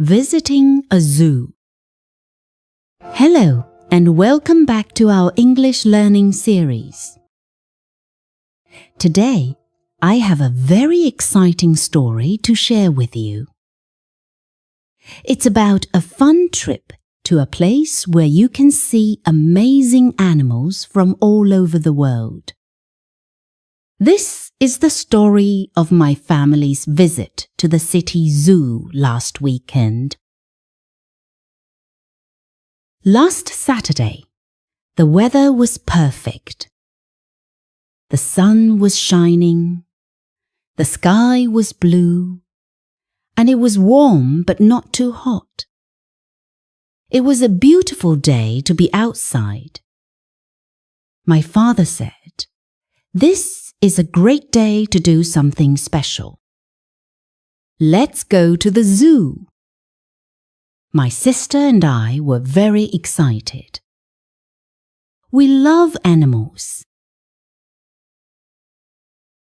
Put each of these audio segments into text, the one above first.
Visiting a zoo. Hello and welcome back to our English learning series. Today, I have a very exciting story to share with you. It's about a fun trip to a place where you can see amazing animals from all over the world. This is the story of my family's visit to the city zoo last weekend. Last Saturday, the weather was perfect. The sun was shining, the sky was blue, and it was warm but not too hot. It was a beautiful day to be outside. My father said, "This is a great day to do something special. Let's go to the zoo." My sister and I were very excited. We love animals.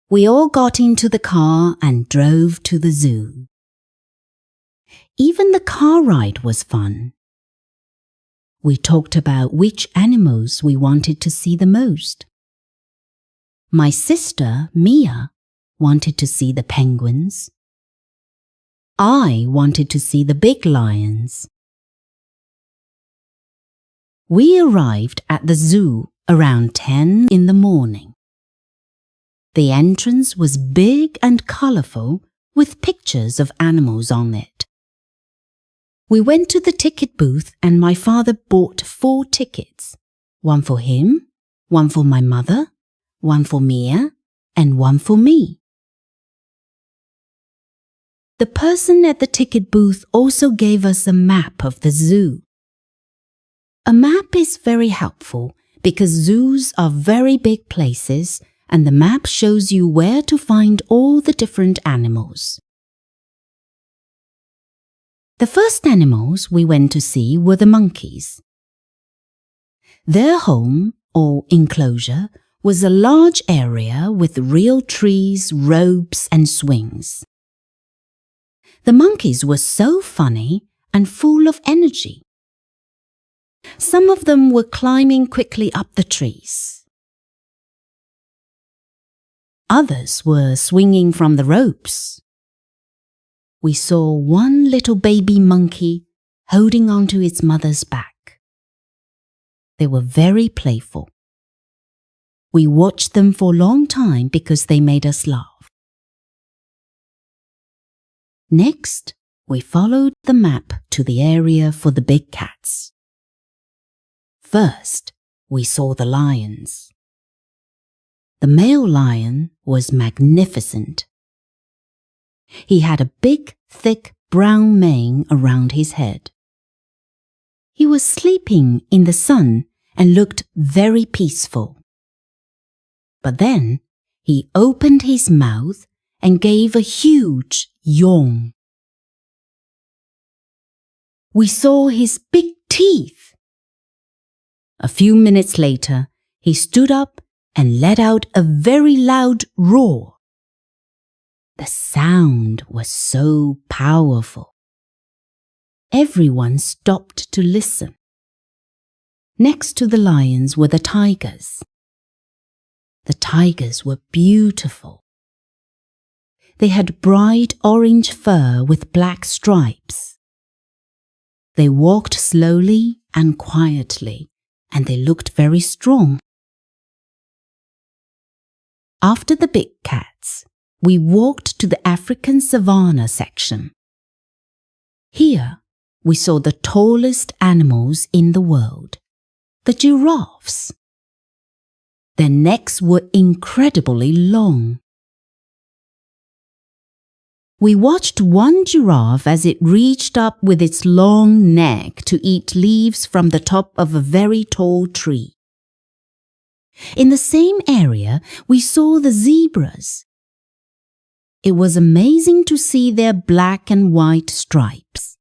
We all got into the car and drove to the zoo. Even the car ride was fun. We talked about which animals we wanted to see the most. My sister, Mia, wanted to see the penguins. I wanted to see the big lions. We arrived at the zoo around 10 in the morning. The entrance was big and colourful with pictures of animals on it. We went to the ticket booth and my father bought 4 tickets, one for him, one for my mother, one for Mia, and one for me. The person at the ticket booth also gave us a map of the zoo. A map is very helpful because zoos are very big places and the map shows you where to find all the different animals. The first animals we went to see were the monkeys. Their home, or enclosure, was a large area with real trees, ropes, and swings. The monkeys were so funny and full of energy. Some of them were climbing quickly up the trees. Others were swinging from the ropes. We saw one little baby monkey holding onto its mother's back. They were very playful. We watched them for a long time because they made us laugh. Next, we followed the map to the area for the big cats. First, we saw the lions. The male lion was magnificent. He had a big, thick brown mane around his head. He was sleeping in the sun and looked very peaceful. But then he opened his mouth and gave a huge yawn. We saw his big teeth. A few minutes later, he stood up and let out a very loud roar. The sound was so powerful. Everyone stopped to listen. Next to the lions were the tigers. The tigers were beautiful. They had bright orange fur with black stripes. They walked slowly and quietly, and they looked very strong. After the big cats, we walked to the African savanna section. Here, we saw the tallest animals in the world, the giraffes. Their necks were incredibly long. We watched one giraffe as it reached up with its long neck to eat leaves from the top of a very tall tree. In the same area, we saw the zebras. It was amazing to see their black and white stripes.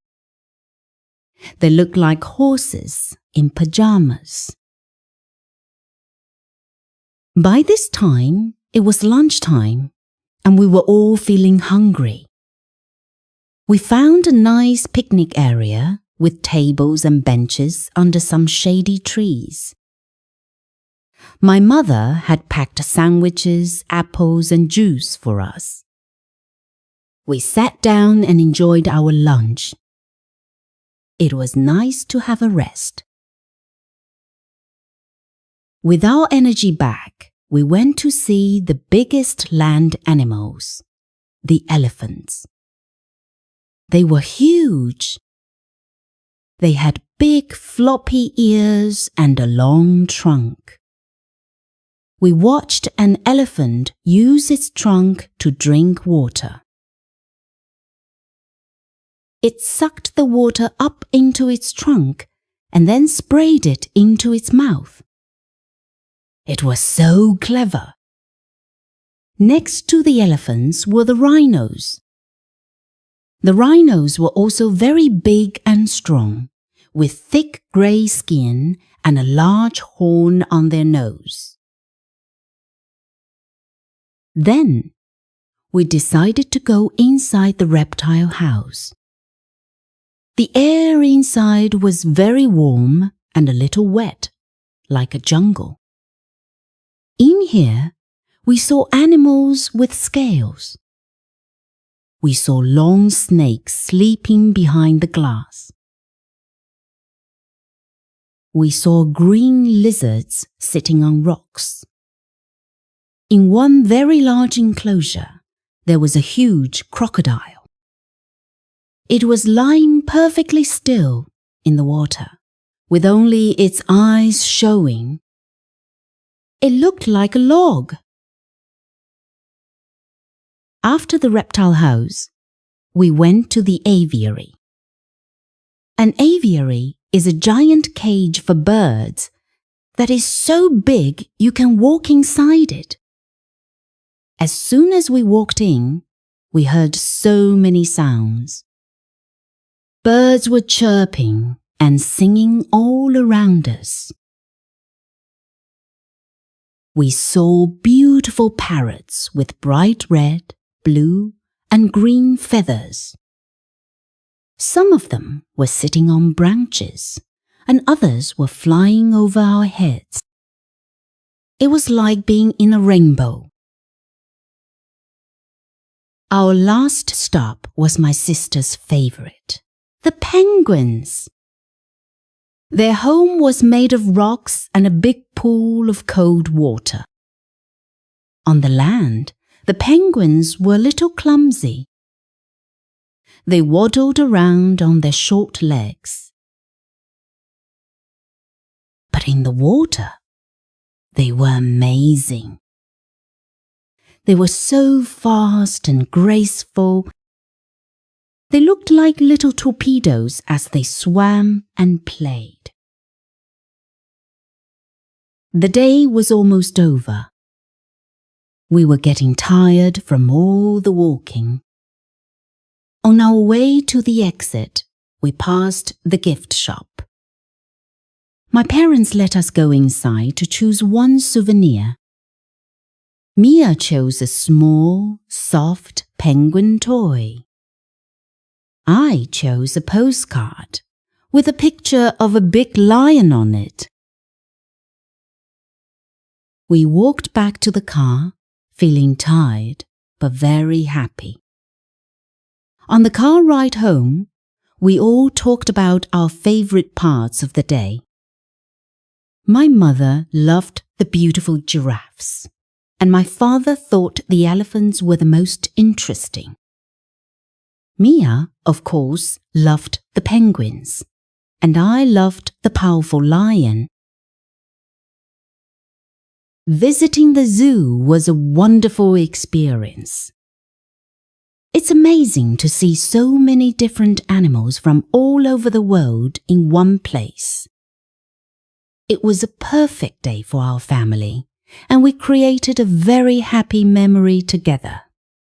They looked like horses in pajamas. By this time, it was lunchtime, and we were all feeling hungry. We found a nice picnic area with tables and benches under some shady trees. My mother had packed sandwiches, apples, and juice for us. We sat down and enjoyed our lunch. It was nice to have a rest. With our energy back, we went to see the biggest land animals, the elephants. They were huge. They had big floppy ears and a long trunk. We watched an elephant use its trunk to drink water. It sucked the water up into its trunk and then sprayed it into its mouth. It was so clever. Next to the elephants were the rhinos. The rhinos were also very big and strong, with thick grey skin and a large horn on their nose. Then we decided to go inside the reptile house. The air inside was very warm and a little wet, like a jungle. In here, we saw animals with scales. We saw long snakes sleeping behind the glass. We saw green lizards sitting on rocks. In one very large enclosure, there was a huge crocodile. It was lying perfectly still in the water, with only its eyes showing. It looked like a log. After the reptile house, we went to the aviary. An aviary is a giant cage for birds that is so big you can walk inside it. As soon as we walked in, we heard so many sounds. Birds were chirping and singing all around us. We saw beautiful parrots with bright red, blue, and green feathers. Some of them were sitting on branches, and others were flying over our heads. It was like being in a rainbow. Our last stop was my sister's favorite, the penguins. Their home was made of rocks and a big pool of cold water. On the land, the penguins were a little clumsy. They waddled around on their short legs. But in the water, they were amazing. They were so fast and graceful. They looked like little torpedoes as they swam and played. The day was almost over. We were getting tired from all the walking. On our way to the exit, we passed the gift shop. My parents let us go inside to choose one souvenir. Mia chose a small, soft penguin toy. I chose a postcard with a picture of a big lion on it. We walked back to the car, feeling tired but very happy. On the car ride home, we all talked about our favorite parts of the day. My mother loved the beautiful giraffes, and my father thought the elephants were the most interesting. Mia, of course, loved the penguins, and I loved the powerful lion. Visiting the zoo was a wonderful experience. It's amazing to see so many different animals from all over the world in one place. It was a perfect day for our family, and we created a very happy memory together.